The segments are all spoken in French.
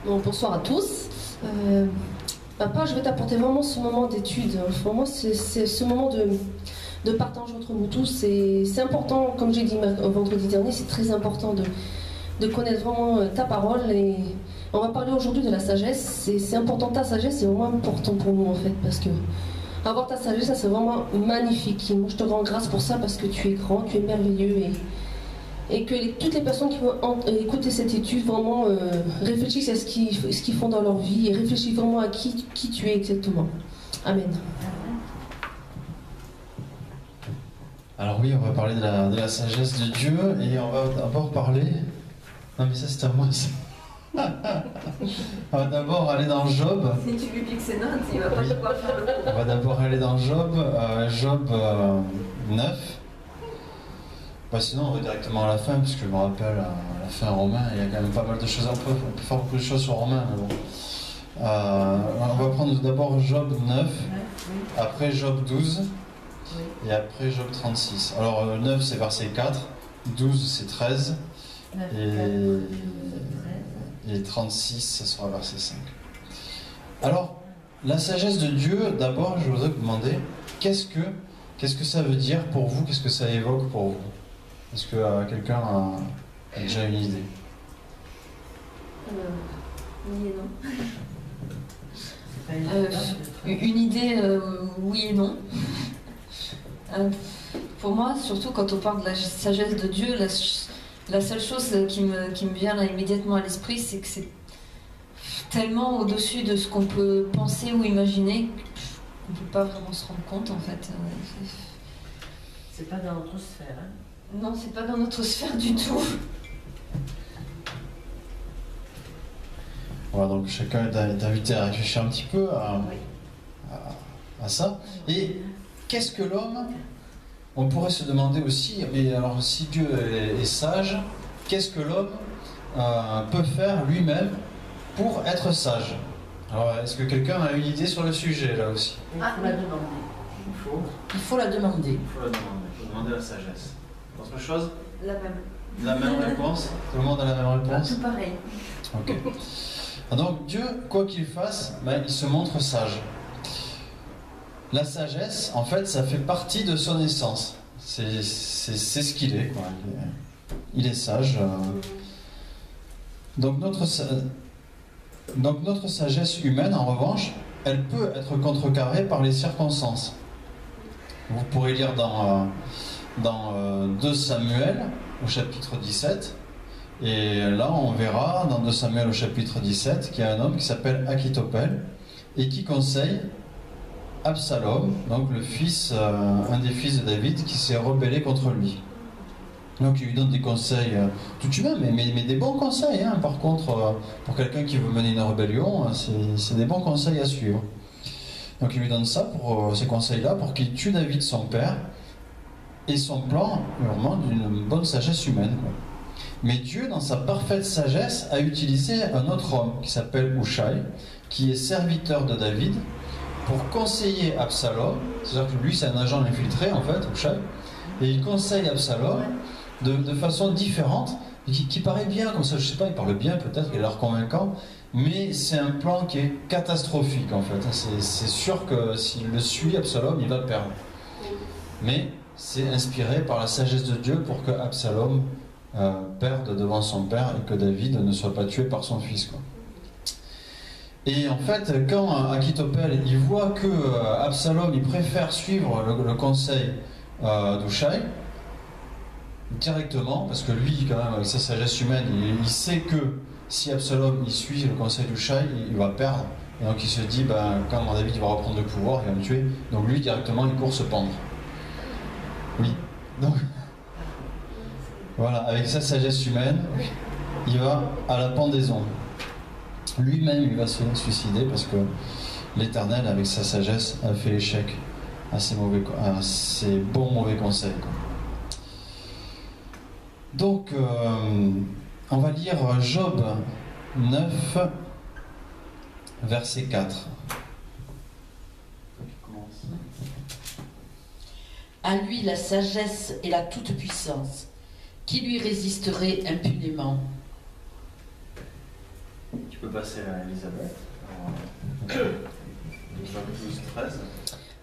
Donc, bonsoir à tous. Papa, je vais t'apporter vraiment ce moment d'étude. Pour moi, c'est ce moment de partage entre nous tous. C'est important, comme j'ai dit vendredi dernier, c'est très important de connaître vraiment ta parole. Et on va parler aujourd'hui de la sagesse. C'est important, ta sagesse, c'est vraiment important pour nous en fait, parce que avoir ta sagesse, ça c'est vraiment magnifique. Et moi, je te rends grâce pour ça parce que tu es grand, tu es merveilleux et que toutes les personnes qui vont écouter cette étude vraiment réfléchissent à ce qu'ils font dans leur vie et réfléchissent vraiment à qui tu es exactement. Amen. Alors oui, on va parler de la sagesse de Dieu et on va d'abord parler... Non mais ça c'est à moi ça. On va d'abord aller dans Job. Si tu lui piques ses notes, il va pas pouvoir faire le coup. On va d'abord aller dans Job, Job 9. Bah sinon on va directement à la fin, puisque je me rappelle à la fin Romain, il y a quand même pas mal de choses, on peut faire beaucoup de choses sur Romain. Mais bon. On va prendre d'abord Job 9, après Job 12, et après Job 36. Alors 9 c'est verset 4, 12 c'est 13, et 36 ça sera verset 5. Alors, la sagesse de Dieu, d'abord je voudrais vous demander, qu'est-ce que ça veut dire pour vous, qu'est-ce que ça évoque pour vous? Est-ce que quelqu'un a déjà une idée? Oui et non. Une idée, oui et non. Pour moi, surtout quand on parle de la sagesse de Dieu, la seule chose qui me vient là immédiatement à l'esprit, c'est que c'est tellement au-dessus de ce qu'on peut penser ou imaginer qu'on ne peut pas vraiment se rendre compte en fait. C'est pas dans notre sphère. Hein. Non, c'est pas dans notre sphère du tout. Voilà, donc chacun est invité à réfléchir un petit peu à ça. Et qu'est-ce que l'homme? On pourrait se demander aussi, mais alors si Dieu est sage, qu'est-ce que l'homme peut faire lui-même pour être sage? Alors, est-ce que quelqu'un a une idée sur le sujet là aussi? Il faut la demander. Il faut la demander. Il faut demander la sagesse. Autre chose? La même. La même réponse? Tout le monde a la même réponse? Tout pareil. Ok. Donc Dieu, quoi qu'il fasse, il se montre sage. La sagesse, en fait, ça fait partie de son essence. C'est ce qu'il est, quoi. Il est sage. Donc notre sagesse humaine, en revanche, elle peut être contrecarrée par les circonstances. Vous pourrez lire dans 2 Samuel, au chapitre 17, et là on verra dans 2 Samuel au chapitre 17 qu'il y a un homme qui s'appelle Achitophel et qui conseille Absalom, donc un des fils de David qui s'est rebellé contre lui. Donc il lui donne des conseils tout humains, mais des bons conseils. Hein. Par contre, pour quelqu'un qui veut mener une rébellion, c'est des bons conseils à suivre. Donc il lui donne ça, ces conseils-là, pour qu'il tue David son père, et son plan, vraiment, d'une bonne sagesse humaine. Mais Dieu, dans sa parfaite sagesse, a utilisé un autre homme qui s'appelle Hushai, qui est serviteur de David, pour conseiller Absalom. C'est-à-dire que lui, c'est un agent infiltré, en fait, Hushai, et il conseille Absalom de façon différente, qui paraît bien, comme ça, je sais pas, il parle bien peut-être, il a l'air convaincant, mais c'est un plan qui est catastrophique, en fait. C'est sûr que s'il le suit, Absalom, il va le perdre. Mais c'est inspiré par la sagesse de Dieu pour que Absalom perde devant son père et que David ne soit pas tué par son fils, quoi. Et en fait, quand Achitophel il voit que Absalom il préfère suivre le conseil d'Hushai directement, parce que lui, quand même, avec sa sagesse humaine, il sait que si Absalom il suit le conseil d'Hushai, il va perdre. Et donc il se dit, quand David va reprendre le pouvoir, il va me tuer. Donc lui, directement, il court se pendre. Oui. Donc, voilà, avec sa sagesse humaine, il va à la pendaison. Lui-même, il va se suicider parce que l'Éternel, avec sa sagesse, a fait l'échec à ses bons mauvais conseils, quoi. Donc, on va lire Job 9, verset 4. À lui la sagesse et la toute-puissance. Qui lui résisterait impunément? peux passer à Elisabeth. 12-13.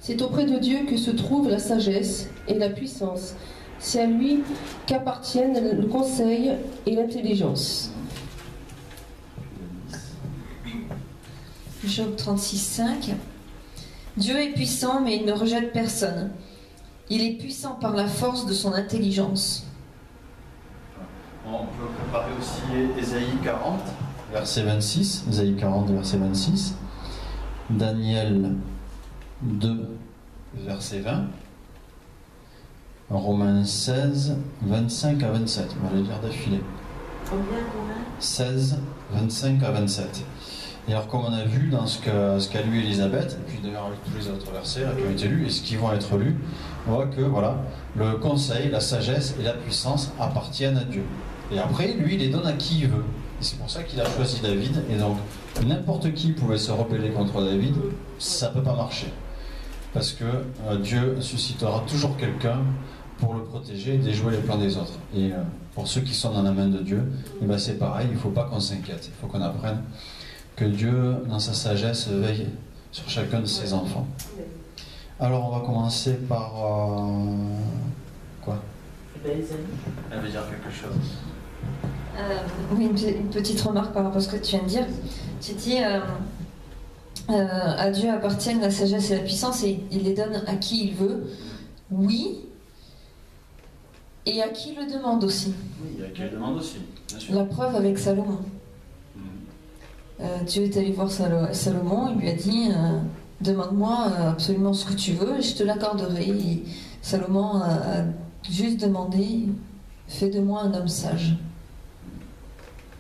C'est auprès de Dieu que se trouve la sagesse et la puissance. C'est à lui qu'appartiennent le conseil et l'intelligence. Job 36,5. Dieu est puissant, mais il ne rejette personne. Il est puissant par la force de son intelligence. On peut comparer aussi Ésaïe 40, verset 26. Ésaïe 40, verset 26. Daniel 2, verset 20. Romains 16, 25 à 27. On va les lire d'affilée. Combien 16, 25 à 27. Et alors, comme on a vu dans ce qu'a lu Elisabeth, et puis d'ailleurs avec tous les autres versets là, qui ont été lus et ce qui vont être lus, on voit que voilà, le conseil, la sagesse et la puissance appartiennent à Dieu. Et après, lui, il les donne à qui il veut. Et c'est pour ça qu'il a choisi David. Et donc, n'importe qui pouvait se rebeller contre David, ça ne peut pas marcher. Parce que Dieu suscitera toujours quelqu'un pour le protéger et déjouer les plans des autres. Et pour ceux qui sont dans la main de Dieu, eh ben c'est pareil, il ne faut pas qu'on s'inquiète. Il faut qu'on apprenne que Dieu, dans sa sagesse, veille sur chacun de ses enfants. Alors, on va commencer par... quoi? Elle veut dire quelque chose. Oui, une petite remarque par rapport à ce que tu viens de dire. Tu dis à Dieu appartiennent la sagesse et la puissance et il les donne à qui il veut. Oui. Et à qui il le demande aussi. Oui, à qui il le demande aussi, bien sûr. La preuve avec Salomon. Dieu est allé voir Salomon, il lui a dit demande-moi absolument ce que tu veux et je te l'accorderai. Et Salomon a juste demandé fais de moi un homme sage.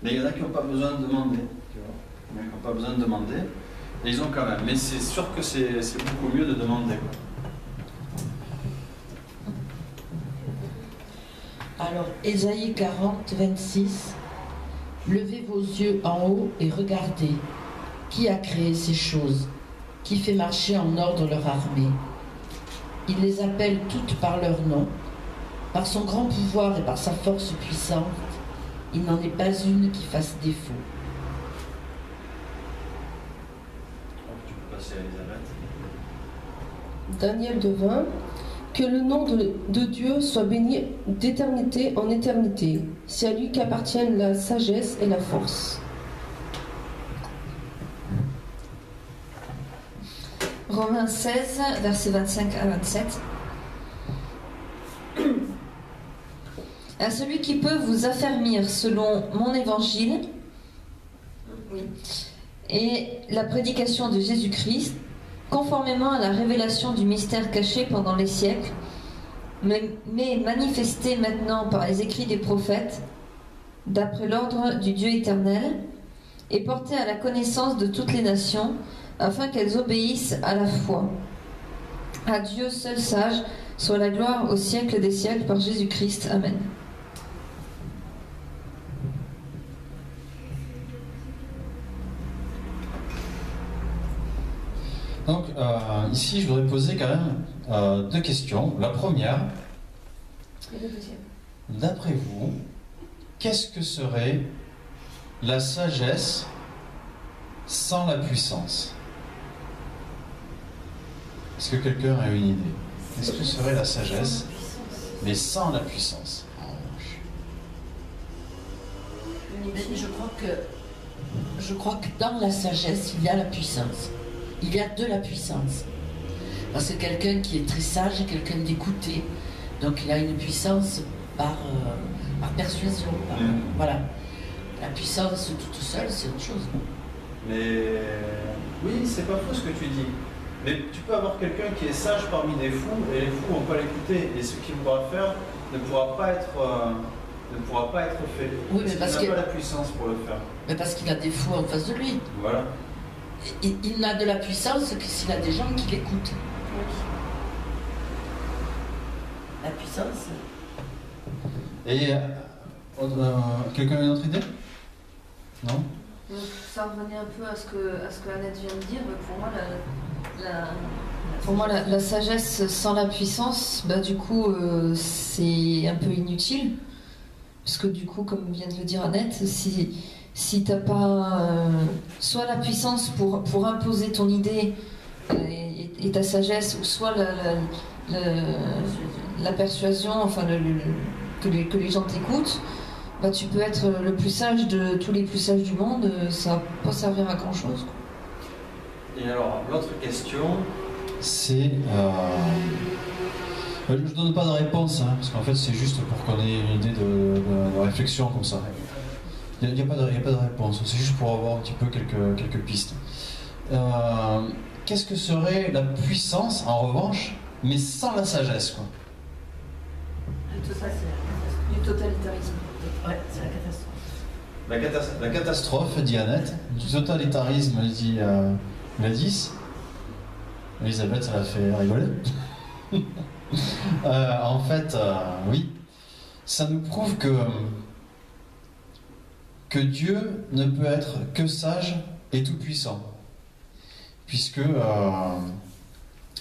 Mais il y en a qui n'ont pas besoin de demander. Tu vois. Il y en a qui n'ont pas besoin de demander. Et ils ont quand même. Mais c'est sûr que c'est beaucoup mieux de demander. Quoi. Alors, Ésaïe 40, 26. Levez vos yeux en haut et regardez. Qui a créé ces choses? Qui fait marcher en ordre leur armée? Il les appelle toutes par leur nom. Par son grand pouvoir et par sa force puissante, il n'en est pas une qui fasse défaut. Tu peux passer à Elisabeth. Daniel 2,20. Que le nom de Dieu soit béni d'éternité en éternité. C'est à lui qu'appartiennent la sagesse et la force. Romains 16, versets 25 à 27. À celui qui peut vous affermir selon mon évangile et la prédication de Jésus-Christ, conformément à la révélation du mystère caché pendant les siècles, mais manifesté maintenant par les écrits des prophètes, d'après l'ordre du Dieu éternel, et porté à la connaissance de toutes les nations, afin qu'elles obéissent à la foi. À Dieu seul sage, soit la gloire au siècle des siècles par Jésus-Christ. Amen. Donc, ici, je voudrais poser quand même deux questions. La première, Et le deuxième. d'après vous, qu'est-ce que serait la sagesse sans la puissance? Est-ce que quelqu'un a une idée? Qu'est-ce que serait la sagesse, mais sans la puissance? Mais je crois que dans la sagesse, il y a la puissance. Il y a de la puissance. Parce que quelqu'un qui est très sage est quelqu'un d'écouté. Donc il a une puissance par persuasion. Voilà. La puissance toute seule, c'est autre chose. Mais oui, c'est pas faux ce que tu dis. Mais tu peux avoir quelqu'un qui est sage parmi des fous, et les fous vont pas l'écouter. Et ce qu'il voudra faire ne pourra pas être fait. Oui, mais parce qu'il n'a que- pas la puissance pour le faire. Mais parce qu'il a des fous en face de lui. Voilà. Il n'a de la puissance que s'il a des gens qui l'écoutent. La puissance. Et quelqu'un a une autre idée? Non? Ça revenait un peu à ce que Annette vient de dire. Pour moi, la sagesse sans la puissance, bah, du coup, c'est un peu inutile. Parce que du coup, comme vient de le dire Annette, si si t'as pas soit la puissance pour imposer ton idée et ta sagesse, ou soit la persuasion, enfin que les gens t'écoutent, bah, tu peux être le plus sage de tous les plus sages du monde, ça va pas servir à grand chose. Et alors, l'autre question, c'est... je ne donne pas de réponse, hein, parce qu'en fait c'est juste pour qu'on ait une idée de réflexion comme ça. Il n'y a pas de réponse, c'est juste pour avoir un petit peu quelques pistes. Qu'est-ce que serait la puissance, en revanche, mais sans la sagesse, quoi? Tout ça, c'est Du totalitarisme. ouais, c'est la catastrophe. La catastrophe, dit Annette. Du totalitarisme, dit Gladys. Elisabeth, ça l'a fait rigoler. En fait, oui, ça nous prouve que Dieu ne peut être que sage et tout-puissant. Puisque,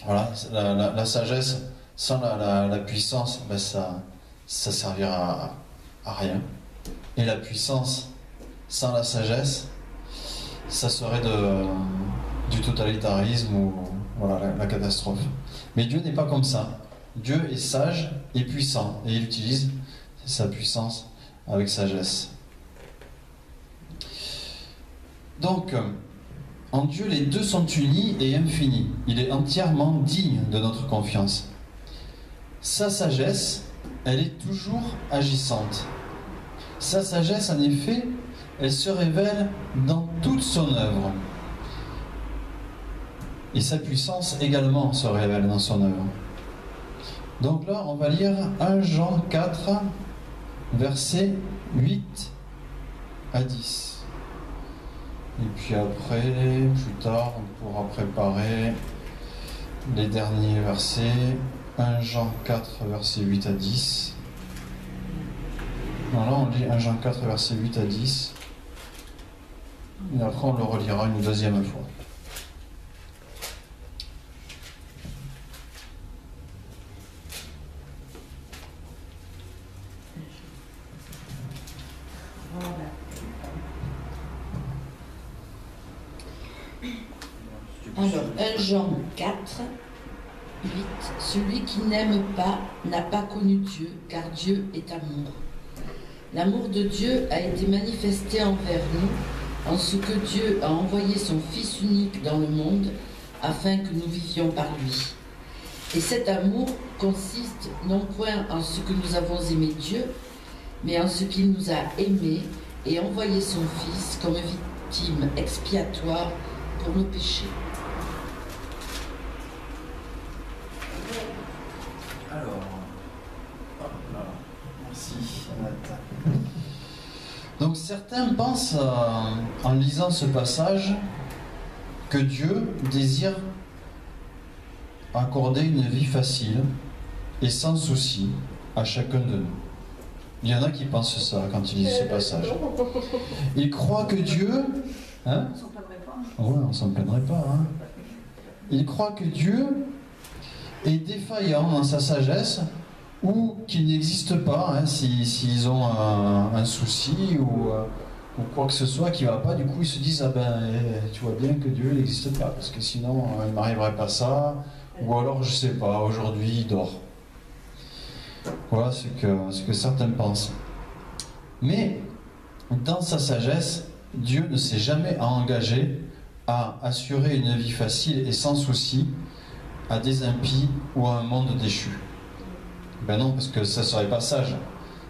voilà, la sagesse sans la puissance, ben ça servira à rien. Et la puissance sans la sagesse, ça serait du totalitarisme ou voilà, la catastrophe. Mais Dieu n'est pas comme ça. Dieu est sage et puissant, et il utilise sa puissance avec sagesse. Donc, en Dieu, les deux sont unis et infinis. Il est entièrement digne de notre confiance. Sa sagesse, elle est toujours agissante. Sa sagesse, en effet, elle se révèle dans toute son œuvre. Et sa puissance également se révèle dans son œuvre. Donc là, on va lire 1 Jean 4, versets 8 à 10. Et puis après, plus tard, on pourra préparer les derniers versets. 1 Jean 4, versets 8 à 10. Non, là, on lit 1 Jean 4, versets 8 à 10. Et après, on le relira une deuxième fois. Alors, 1 Jean 4, 8. Celui qui n'aime pas n'a pas connu Dieu, car Dieu est amour. L'amour de Dieu a été manifesté envers nous, en ce que Dieu a envoyé son Fils unique dans le monde, afin que nous vivions par lui. Et cet amour consiste non point en ce que nous avons aimé Dieu, mais en ce qu'il nous a aimés et envoyé son Fils comme victime expiatoire pour nos péchés. Alors, merci Annette. Donc certains pensent, en lisant ce passage, que Dieu désire accorder une vie facile et sans souci à chacun de nous. Il y en a qui pensent ça quand ils lisent ce passage. Ils croient que Dieu... Hein? On s'en plaindrait pas. Ouais, on s'en plaindrait pas. Hein? Ils croient que Dieu est défaillant dans sa sagesse ou qu'il n'existe pas, hein, s'ils ont un souci ou quoi que ce soit qui ne va pas. Du coup, ils se disent, ah ben, tu vois bien que Dieu n'existe pas, parce que sinon, il ne m'arriverait pas ça, ou alors, je sais pas, aujourd'hui, il dort. Voilà ce que certains pensent. Mais, dans sa sagesse, Dieu ne s'est jamais engagé à assurer une vie facile et sans souci à des impies ou à un monde déchu. Ben non, parce que ça serait pas sage.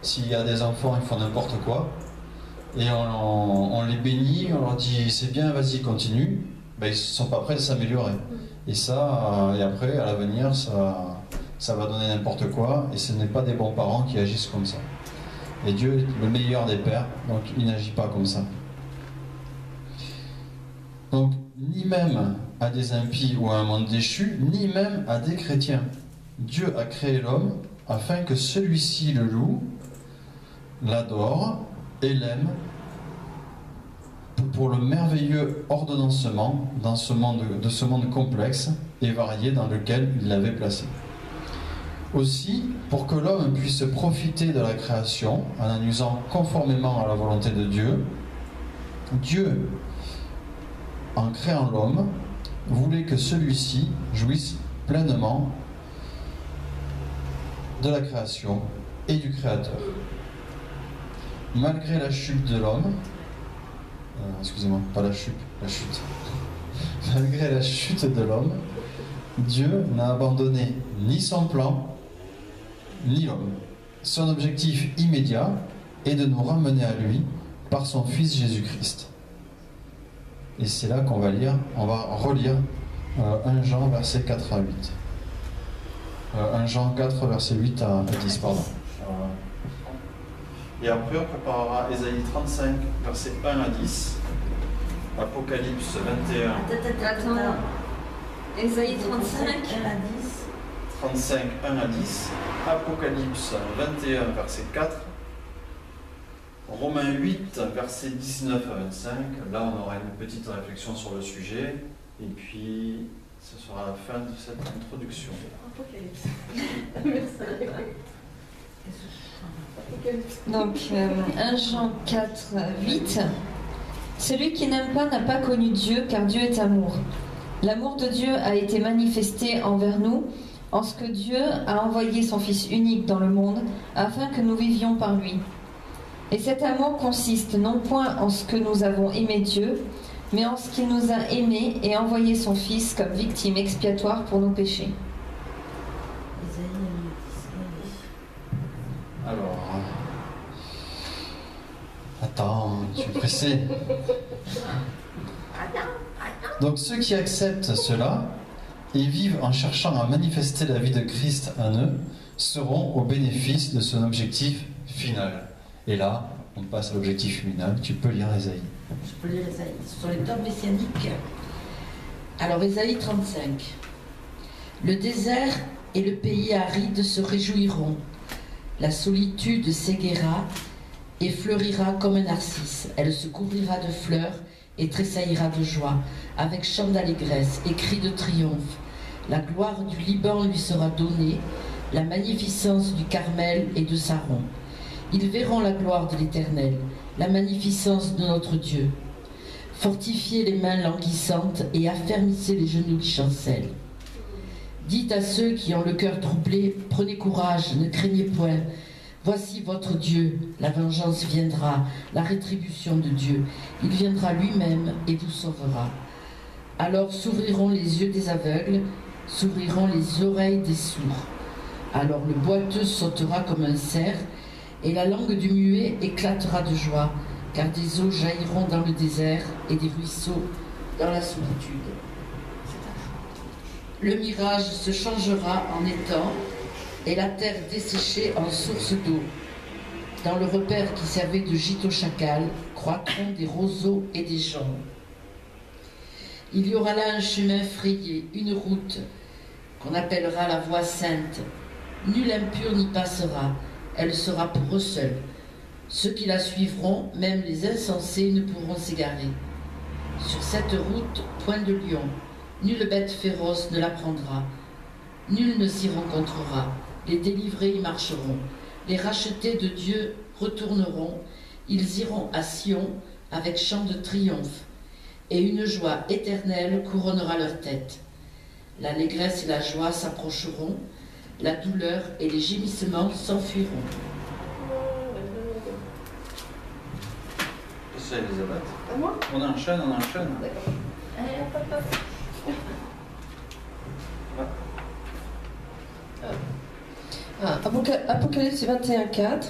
S'il y a des enfants, ils font n'importe quoi, et on les bénit, on leur dit c'est bien, vas-y, continue, ben ils ne sont pas prêts à s'améliorer. Et ça, et après, à l'avenir, ça va donner n'importe quoi, et ce n'est pas des bons parents qui agissent comme ça. Et Dieu est le meilleur des pères, donc il n'agit pas comme ça. Donc, ni même à des impies ou à un monde déchu, ni même à des chrétiens. Dieu a créé l'homme afin que celui-ci le loue, l'adore et l'aime pour le merveilleux ordonnancement de ce monde complexe et varié dans lequel il l'avait placé. Aussi, pour que l'homme puisse profiter de la création en en usant conformément à la volonté de Dieu, Dieu, en créant l'homme, voulait que celui-ci jouisse pleinement de la création et du Créateur. Malgré la chute de l'homme, excusez-moi, pas la chute. Malgré la chute de l'homme, Dieu n'a abandonné ni son plan, ni l'homme. Son objectif immédiat est de nous ramener à lui par son Fils Jésus-Christ. Et c'est là qu'on va relire 1 Jean verset 4 à 8. 1 Jean 4 verset 8 à 10, pardon. Et après on préparera Ésaïe 35 verset 1 à 10, Apocalypse 21. Attends. Ésaïe 35. 35, 1 à 10, Apocalypse 21, verset 4, Romains 8, verset 19 à 25. Là, on aura une petite réflexion sur le sujet, et puis ce sera la fin de cette introduction. Donc, 1 Jean 4, 8. Celui qui n'aime pas n'a pas connu Dieu, car Dieu est amour. L'amour de Dieu a été manifesté envers nous, en ce que Dieu a envoyé son Fils unique dans le monde, afin que nous vivions par lui. Et cet amour consiste non point en ce que nous avons aimé Dieu, mais en ce qu'il nous a aimés et envoyé son Fils comme victime expiatoire pour nos péchés. Alors, attends, je suis pressé. Donc ceux qui acceptent cela et vivent en cherchant à manifester la vie de Christ en eux seront au bénéfice de son objectif final. Et là, on passe à l'objectif final. Tu peux lire Ésaïe. Je peux lire Ésaïe. Sur les dogmes messianiques. Alors Ésaïe 35. Le désert et le pays aride se réjouiront. La solitude s'égaira et fleurira comme un narcisse. Elle se couvrira de fleurs et tressaillira de joie, avec chant d'allégresse et cris de triomphe. La gloire du Liban lui sera donnée, la magnificence du Carmel et de Saron. Ils verront la gloire de l'Éternel, la magnificence de notre Dieu. Fortifiez les mains languissantes et affermissez les genoux qui chancellent. Dites à ceux qui ont le cœur troublé, prenez courage, ne craignez point. Voici votre Dieu, la vengeance viendra, la rétribution de Dieu. Il viendra lui-même et vous sauvera. Alors s'ouvriront les yeux des aveugles, s'ouvriront les oreilles des sourds. Alors le boiteux sautera comme un cerf, et la langue du muet éclatera de joie, car des eaux jailliront dans le désert et des ruisseaux dans la solitude. Le mirage se changera en étang, et la terre desséchée en source d'eau. Dans le repère qui servait de gîte au chacal, croîtront des roseaux et des joncs. Il y aura là un chemin frayé, une route, qu'on appellera la voie sainte. Nul impur n'y passera, elle sera pour eux seuls. Ceux qui la suivront, même les insensés, ne pourront s'égarer. Sur cette route, point de lion, nulle bête féroce ne la prendra. Nul ne s'y rencontrera. Les délivrés y marcheront. Les rachetés de Dieu retourneront. Ils iront à Sion avec chant de triomphe. Et une joie éternelle couronnera leur tête. L'allégresse et la joie s'approcheront. La douleur et les gémissements s'enfuiront. C'est Elisabeth. À moi ? On enchaîne. D'accord. Allez, hop. Apocalypse 21, 4.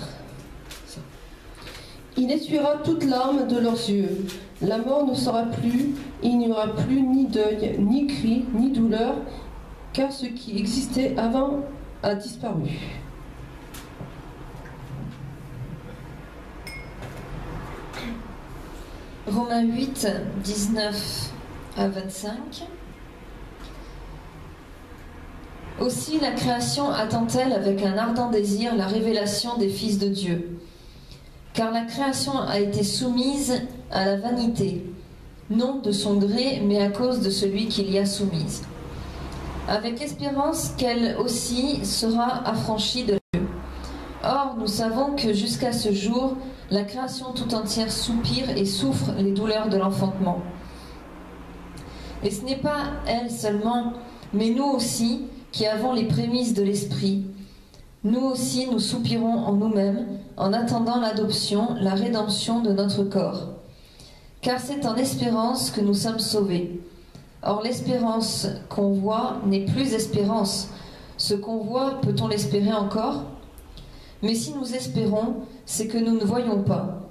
Il essuiera toute larme de leurs yeux. La mort ne sera plus, il n'y aura plus ni deuil, ni cri, ni douleur, car ce qui existait avant a disparu. Romains 8, 19 à 25. Aussi la création attend-elle avec un ardent désir la révélation des fils de Dieu. Car la création a été soumise à la vanité, non de son gré, mais à cause de celui qui l'y a soumise. Avec espérance qu'elle aussi sera affranchie de Dieu. Or, nous nous savons que jusqu'à ce jour, la création tout entière soupire et souffre les douleurs de l'enfantement. Et ce n'est pas elle seulement, mais nous aussi, qui avons les prémices de l'Esprit. Nous aussi, nous soupirons en nous-mêmes, en attendant l'adoption, la rédemption de notre corps. Car c'est en espérance que nous sommes sauvés. Or, l'espérance qu'on voit n'est plus espérance. Ce qu'on voit, peut-on l'espérer encore ? Mais si nous espérons, c'est que nous ne voyons pas.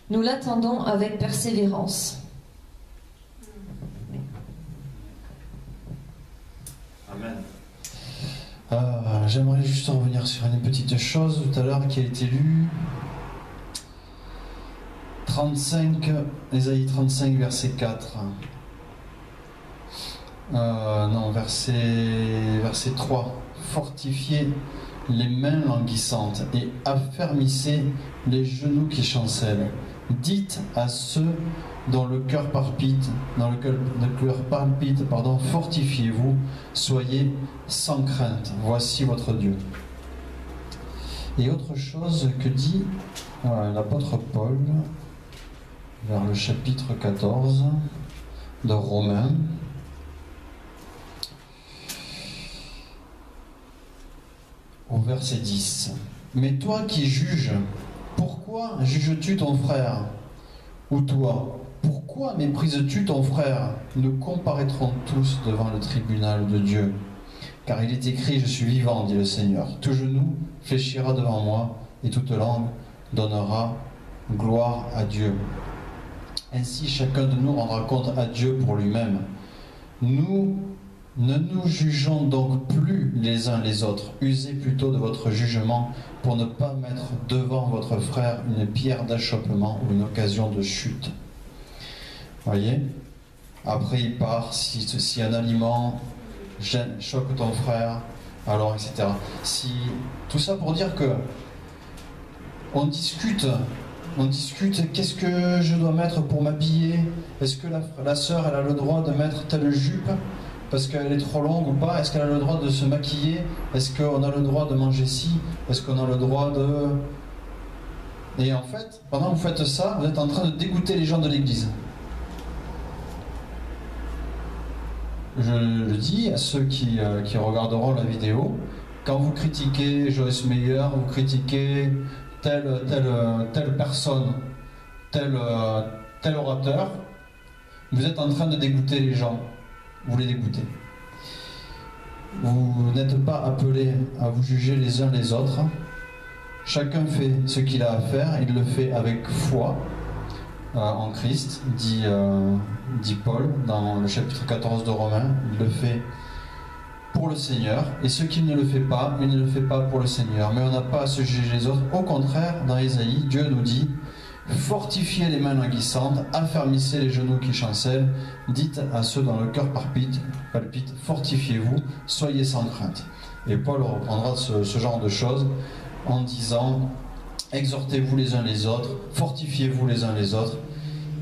Nous l'attendons avec persévérance. Amen. J'aimerais juste revenir sur une petite chose tout à l'heure qui a été lue. 35, Ésaïe 35, verset 4. Verset 3. Fortifiez les mains languissantes et affermissez les genoux qui chancellent. Dites à ceux dont le cœur palpite, fortifiez-vous, soyez sans crainte. Voici votre Dieu. Et autre chose que dit l'apôtre Paul vers le chapitre 14 de Romains. Au verset 10. Mais toi qui juges, pourquoi juges-tu ton frère? Ou toi, pourquoi méprises-tu ton frère? Nous comparaîtrons tous devant le tribunal de Dieu. Car il est écrit, je suis vivant, dit le Seigneur. Tout genou fléchira devant moi, et toute langue donnera gloire à Dieu. Ainsi, chacun de nous rendra compte à Dieu pour lui-même. Nous ne nous jugeons donc plus les uns les autres. Usez plutôt de votre jugement pour ne pas mettre devant votre frère une pierre d'achoppement ou une occasion de chute. Voyez? Après, il part, si un aliment choque ton frère, alors etc. Tout ça pour dire que on discute, qu'est-ce que je dois mettre pour m'habiller? Est-ce que la sœur, elle a le droit de mettre telle jupe parce qu'elle est trop longue ou pas? Est-ce qu'elle a le droit de se maquiller? Est-ce qu'on a le droit de manger ci? Est-ce qu'on a le droit de... Et en fait, pendant que vous faites ça, vous êtes en train de dégoûter les gens de l'église. Je le dis à ceux qui regarderont la vidéo, quand vous critiquez Joyce Meyer, vous critiquez telle personne, tel orateur, vous êtes en train de dégoûter les gens. Vous les dégoûtez. Vous n'êtes pas appelés à vous juger les uns les autres. Chacun fait ce qu'il a à faire, il le fait avec foi en Christ, dit Paul dans le chapitre 14 de Romains. Il le fait pour le Seigneur, et ce qu'il ne le fait pas, il ne le fait pas pour le Seigneur. Mais on n'a pas à se juger les autres. Au contraire, dans Ésaïe, Dieu nous dit: fortifiez les mains languissantes, affermissez les genoux qui chancellent, dites à ceux dont le cœur palpite, fortifiez-vous, soyez sans crainte. Et Paul reprendra ce genre de choses en disant: exhortez-vous les uns les autres, fortifiez-vous les uns les autres,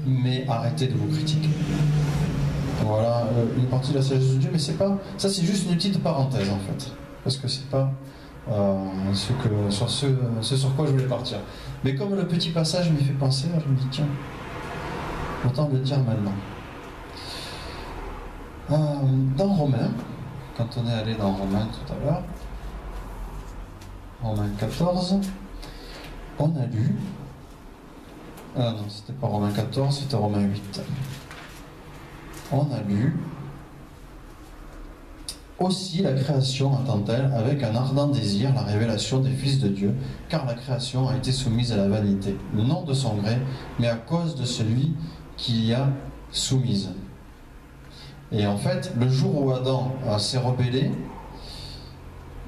mais arrêtez de vous critiquer. Voilà une partie de la sagesse de Dieu, mais c'est pas ça, c'est juste une petite parenthèse en fait, parce que c'est pas ce sur quoi je voulais partir. Mais comme le petit passage m'y fait penser, je me dis tiens, autant le dire maintenant. Dans Romains, quand on est allé dans Romains tout à l'heure, Romains 14, on a lu. Non, c'était pas Romains 14, c'était Romains 8. On a lu: aussi la création attend-elle avec un ardent désir la révélation des fils de Dieu, car la création a été soumise à la vanité, non de son gré, mais à cause de celui qui y a soumise. Et en fait, le jour où Adam s'est rebellé,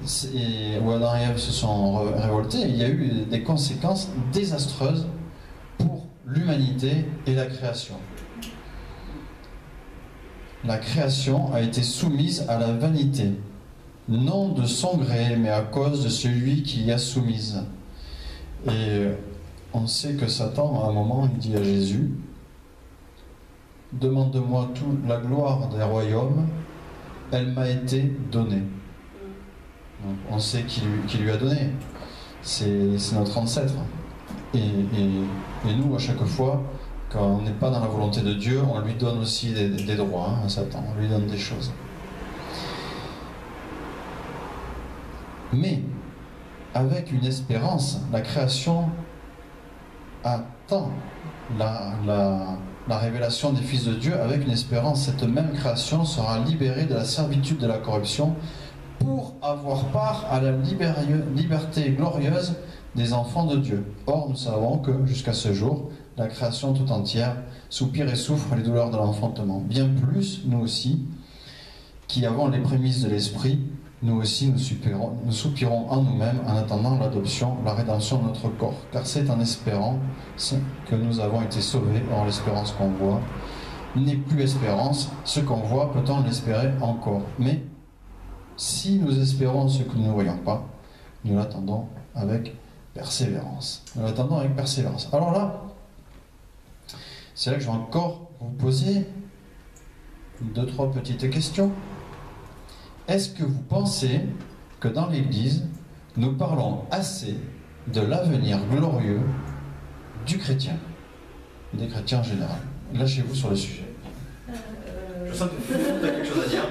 où Adam et Ève se sont révoltés, il y a eu des conséquences désastreuses pour l'humanité et la création. La création a été soumise à la vanité, non de son gré, mais à cause de celui qui y a soumise. Et on sait que Satan, à un moment, il dit à Jésus: demande-moi toute la gloire des royaumes, elle m'a été donnée. Donc, on sait qui lui a donné. c'est notre ancêtre. Et nous, à chaque fois, quand on n'est pas dans la volonté de Dieu, on lui donne aussi des droits, à Satan, on lui donne des choses. Mais, avec une espérance, la création attend la révélation des fils de Dieu. Avec une espérance, cette même création sera libérée de la servitude de la corruption pour avoir part à la liberté glorieuse des enfants de Dieu. Or, nous savons que, jusqu'à ce jour, la création tout entière soupire et souffre les douleurs de l'enfantement. Bien plus, nous aussi, qui avons les prémices de l'Esprit, nous aussi nous soupirons en nous-mêmes en attendant l'adoption, la rédemption de notre corps. Car c'est en espérant que nous avons été sauvés. Or, l'espérance qu'on voit n'est plus espérance. Ce qu'on voit, peut-on l'espérer encore? Mais si nous espérons ce que nous ne voyons pas, nous l'attendons avec persévérance. Nous l'attendons avec persévérance. Alors là, c'est là que je vais encore vous poser 2-3 petites questions. Est-ce que vous pensez que dans l'Église, nous parlons assez de l'avenir glorieux du chrétien, des chrétiens en général? Lâchez-vous sur le sujet. Je sens que tu as quelque chose à dire.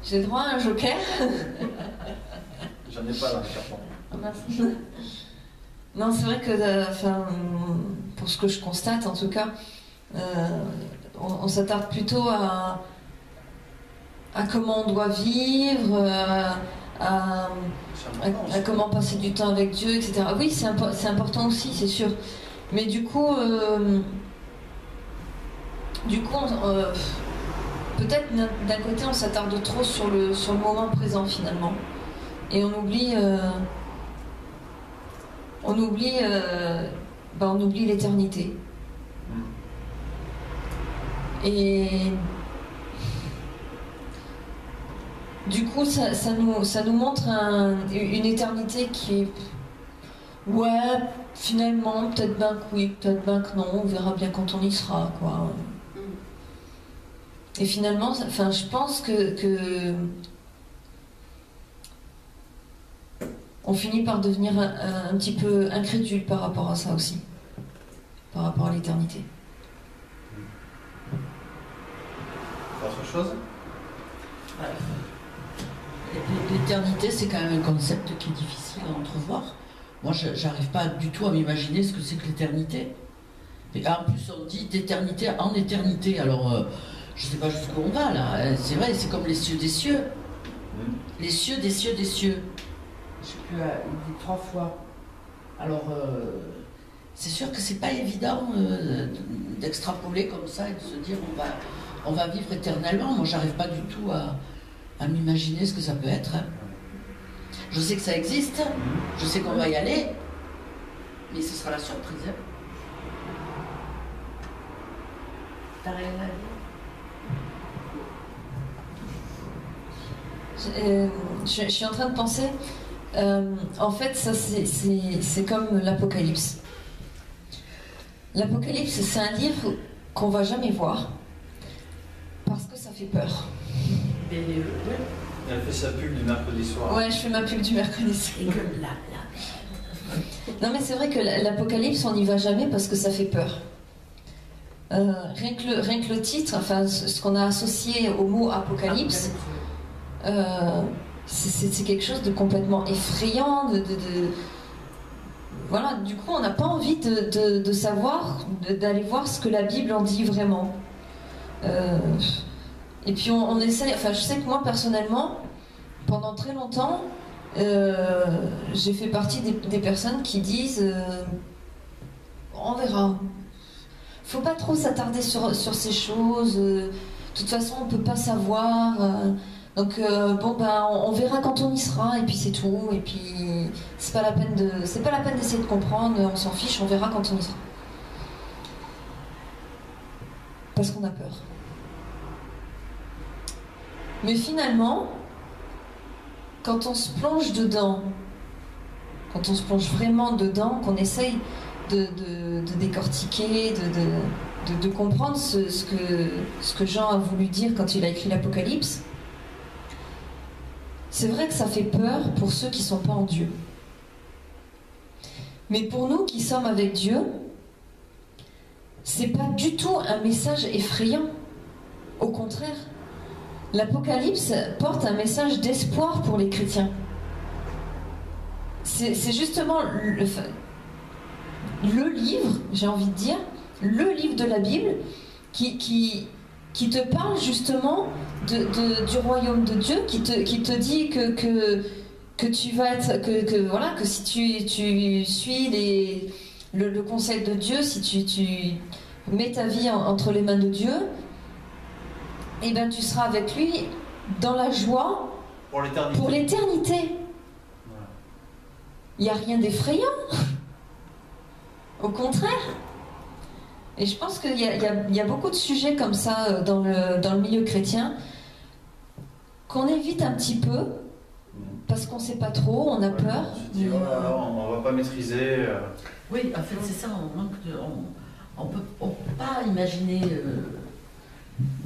J'ai droit à un joker. J'en ai pas là, carton. Ah, merci. Non, c'est vrai que, pour ce que je constate en tout cas, on s'attarde plutôt à comment on doit vivre, à comment passer du temps avec Dieu, etc. Oui, c'est important aussi, c'est sûr. Mais du coup, peut-être d'un côté on s'attarde trop sur le moment présent finalement, et on oublie l'éternité. Et du coup, ça nous montre une éternité qui est, ouais, finalement, peut-être bien que oui, peut-être bien que non, on verra bien quand on y sera, quoi. Et finalement, je pense que on finit par devenir un petit peu incrédule par rapport à ça aussi, par rapport à l'éternité. Autre chose? L'éternité, c'est quand même un concept qui est difficile à entrevoir. Moi, j'arrive pas du tout à m'imaginer ce que c'est que l'éternité. Et en plus, on dit d'éternité en éternité. Alors, je sais pas jusqu'où on va là. C'est vrai, c'est comme les cieux des cieux. Les cieux des cieux des cieux. Je sais plus, il dit 3 fois. Alors, c'est sûr que c'est pas évident d'extrapoler comme ça et de se dire on va vivre éternellement. Moi, j'arrive pas du tout à m'imaginer ce que ça peut être. Je sais que ça existe, je sais qu'on va y aller, mais ce sera la surprise. T'as rien à dire? Je suis en train de penser, en fait, ça c'est comme l'Apocalypse. L'Apocalypse, c'est un livre qu'on va jamais voir parce que ça fait peur. Mais ouais. Elle fait sa pub du mercredi soir. Ouais, je fais ma pub du mercredi soir. Et que là. Non, mais c'est vrai que l'Apocalypse, on n'y va jamais parce que ça fait peur. Rien que le titre, enfin, ce qu'on a associé au mot Apocalypse, c'est quelque chose de complètement effrayant. Voilà, du coup, on n'a pas envie de savoir, d'aller voir ce que la Bible en dit vraiment. Et puis on essaie, enfin je sais que moi personnellement, pendant très longtemps, j'ai fait partie des personnes qui disent on verra. Faut pas trop s'attarder sur ces choses, de toute façon on peut pas savoir, donc on verra quand on y sera et puis c'est tout, et puis c'est pas la peine d'essayer de comprendre, on s'en fiche, on verra quand on y sera. Parce qu'on a peur. Mais finalement, quand on se plonge dedans, quand on se plonge vraiment dedans, qu'on essaye de décortiquer, de comprendre ce que Jean a voulu dire quand il a écrit l'Apocalypse, c'est vrai que ça fait peur pour ceux qui ne sont pas en Dieu. Mais pour nous qui sommes avec Dieu, c'est pas du tout un message effrayant. Au contraire, l'Apocalypse porte un message d'espoir pour les chrétiens. C'est justement le livre, j'ai envie de dire, le livre de la Bible qui te parle justement du royaume de Dieu, qui te dit que tu vas être, voilà, que si tu suis le conseil de Dieu, si tu mets ta vie entre les mains de Dieu, et ben tu seras avec lui dans la joie Pour l'éternité. pour l'éternité. Voilà. Il n'y a rien d'effrayant. Au contraire. Et je pense qu'il y a beaucoup de sujets comme ça dans le milieu chrétien qu'on évite un petit peu parce qu'on ne sait pas trop, on a peur. On se dit, oh là là, on va pas maîtriser. Oui, en fait, c'est ça, on manque de. On peut pas imaginer.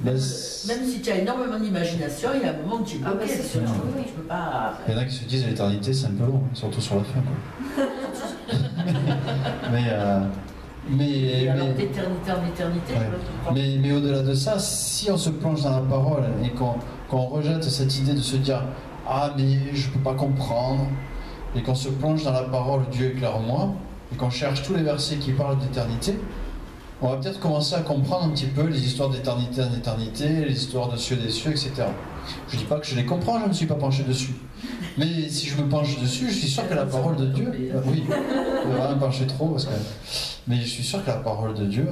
Même si tu as énormément d'imagination, il y a un moment où tu es bloqué. c'est sûr. Tu peux pas. Il y en a qui se disent l'éternité c'est un peu long, surtout sur la fin. Quoi. Et alors mais, d'éternité en éternité, ouais. je comprends. mais au-delà de ça, si on se plonge dans la parole et qu'on rejette cette idée de se dire « Ah, mais je ne peux pas comprendre », et qu'on se plonge dans la parole « Dieu éclaire-moi », et qu'on cherche tous les versets qui parlent d'éternité, on va peut-être commencer à comprendre un petit peu les histoires d'éternité en éternité, les histoires de cieux des cieux, etc. Je ne dis pas que je les comprends, je ne me suis pas penché dessus. Mais si je me penche dessus, je suis sûr que la parole de Dieu... oui, je ne vais rien pencher trop, parce que... Mais je suis sûr que la parole de Dieu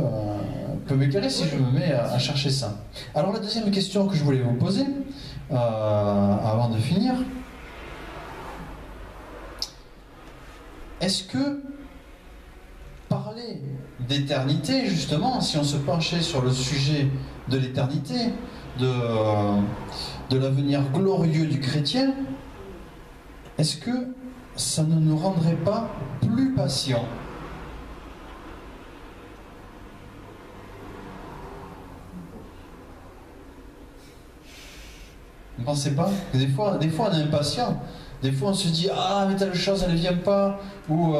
peut m'éclairer si je me mets à chercher ça. Alors la deuxième question que je voulais vous poser, avant de finir, est-ce que parler d'éternité, justement, si on se penchait sur le sujet de l'éternité, de l'avenir glorieux du chrétien, est-ce que ça ne nous rendrait pas plus patients ? Vous ne pensez pas que des fois on est impatient. Des fois on se dit « Ah, mais telle chose elle ne vient pas » ou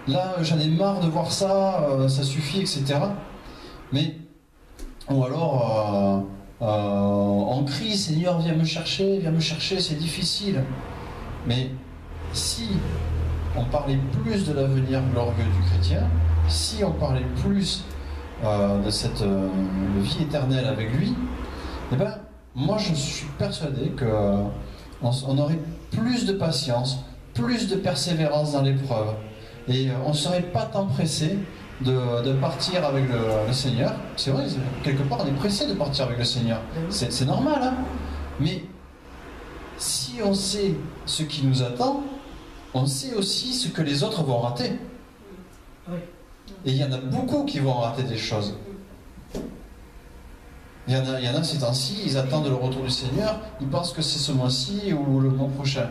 là j'en ai marre de voir ça, ça suffit, etc. Mais, ou alors on crie « Seigneur, viens me chercher, c'est difficile ». Mais si on parlait plus de l'avenir glorieux du chrétien, si on parlait plus de cette vie éternelle avec lui, eh ben, moi je suis persuadé qu'on aurait plus de patience, plus de persévérance dans l'épreuve. Et on ne serait pas tant pressé de partir avec le Seigneur. C'est vrai, quelque part on est pressé de partir avec le Seigneur. C'est normal, hein. Mais si on sait ce qui nous attend, on sait aussi ce que les autres vont rater. Oui. Et il y en a beaucoup qui vont rater des choses. Il y en a ces temps-ci, ils attendent le retour du Seigneur, ils pensent que c'est ce mois-ci ou le mois prochain.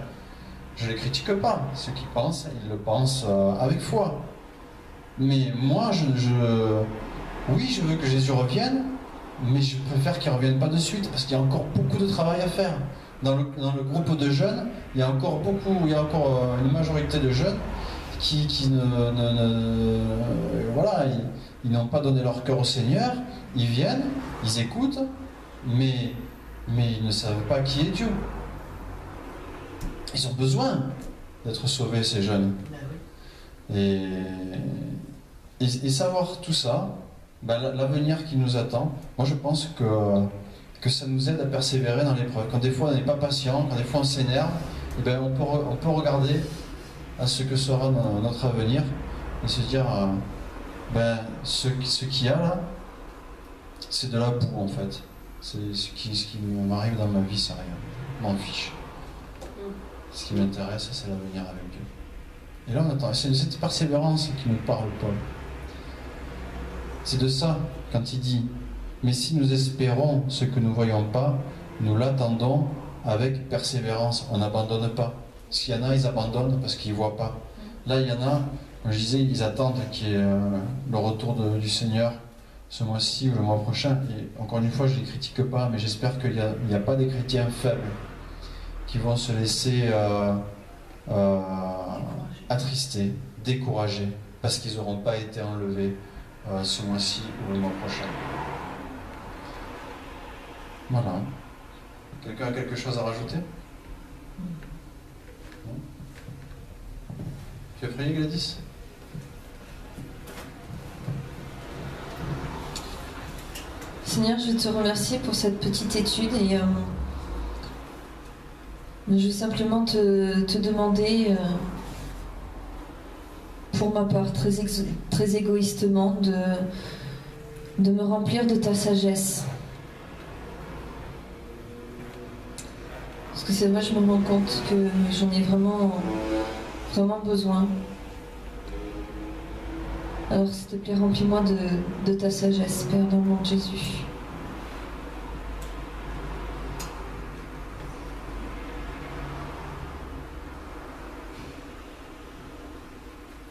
Je ne les critique pas. Ceux qui pensent, ils le pensent avec foi. Mais moi, oui, je veux que Jésus revienne, mais je préfère qu'il ne revienne pas de suite, parce qu'il y a encore beaucoup de travail à faire. Dans le groupe de jeunes, il y a encore une majorité de jeunes qui voilà, ils n'ont pas donné leur cœur au Seigneur. Ils viennent, ils écoutent, mais ils ne savent pas qui est Dieu. Ils ont besoin d'être sauvés, ces jeunes. Et savoir tout ça, l'avenir qui nous attend, moi je pense que ça nous aide à persévérer dans l'épreuve. Quand des fois on n'est pas patient, quand des fois on s'énerve, on peut regarder à ce que sera notre avenir et se dire ce qu'il y a là, c'est de la boue en fait. C'est ce qui m'arrive dans ma vie, c'est rien. Je m'en fiche. Ce qui m'intéresse, c'est l'avenir avec Dieu. Et là on attend. C'est cette persévérance qui nous parle, Paul. C'est de ça quand il dit « Mais si nous espérons ce que nous ne voyons pas, nous l'attendons avec persévérance. » On n'abandonne pas. Parce qu'il y en a, ils abandonnent parce qu'ils ne voient pas. Là, il y en a, comme je disais, ils attendent qu'il y ait le retour du Seigneur ce mois-ci ou le mois prochain. Et encore une fois, je ne les critique pas, mais j'espère qu'il n'y a pas des chrétiens faibles qui vont se laisser attrister, décourager, parce qu'ils n'auront pas été enlevés ce mois-ci ou le mois prochain. Voilà. Quelqu'un a quelque chose à rajouter? Non? Tu as prié, Gladys? Seigneur, je te remercie pour cette petite étude et je veux simplement te demander, pour ma part, très égoïstement, de me remplir de ta sagesse. Parce que c'est vrai, je me rends compte que j'en ai vraiment besoin. Alors, s'il te plaît, remplis-moi de ta sagesse, Père, dans le nom de Jésus.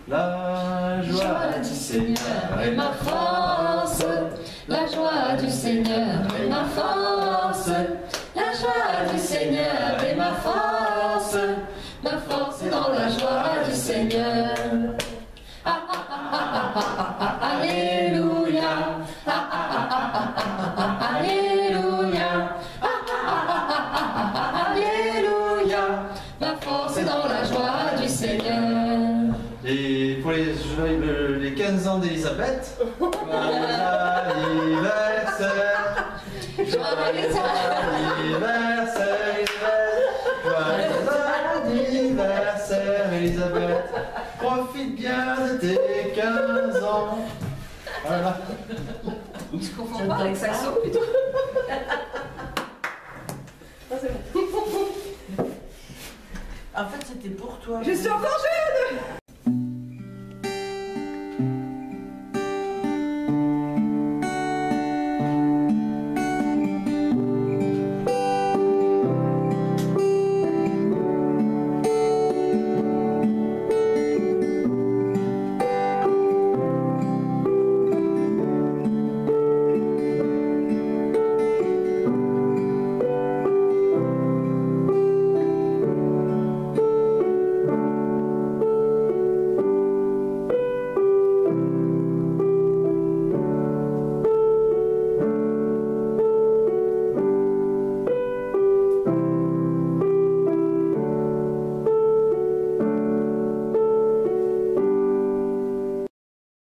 La joie du Seigneur est ma force. La joie du Seigneur est ma force. La joie du Seigneur est ma force. Ma force est dans la joie du Seigneur. Alléluia. Alléluia. Alléluia. Ma force est dans la joie du Seigneur. Et pour les 15 ans d'Elisabeth, joyeux anniversaire. Joyeux anniversaire, Joyeux anniversaire, Elisabeth. Profite bien de tes 15 ans. Voilà. Je comprends pas avec saxo plutôt. En fait, c'était pour toi. Je suis encore jeune.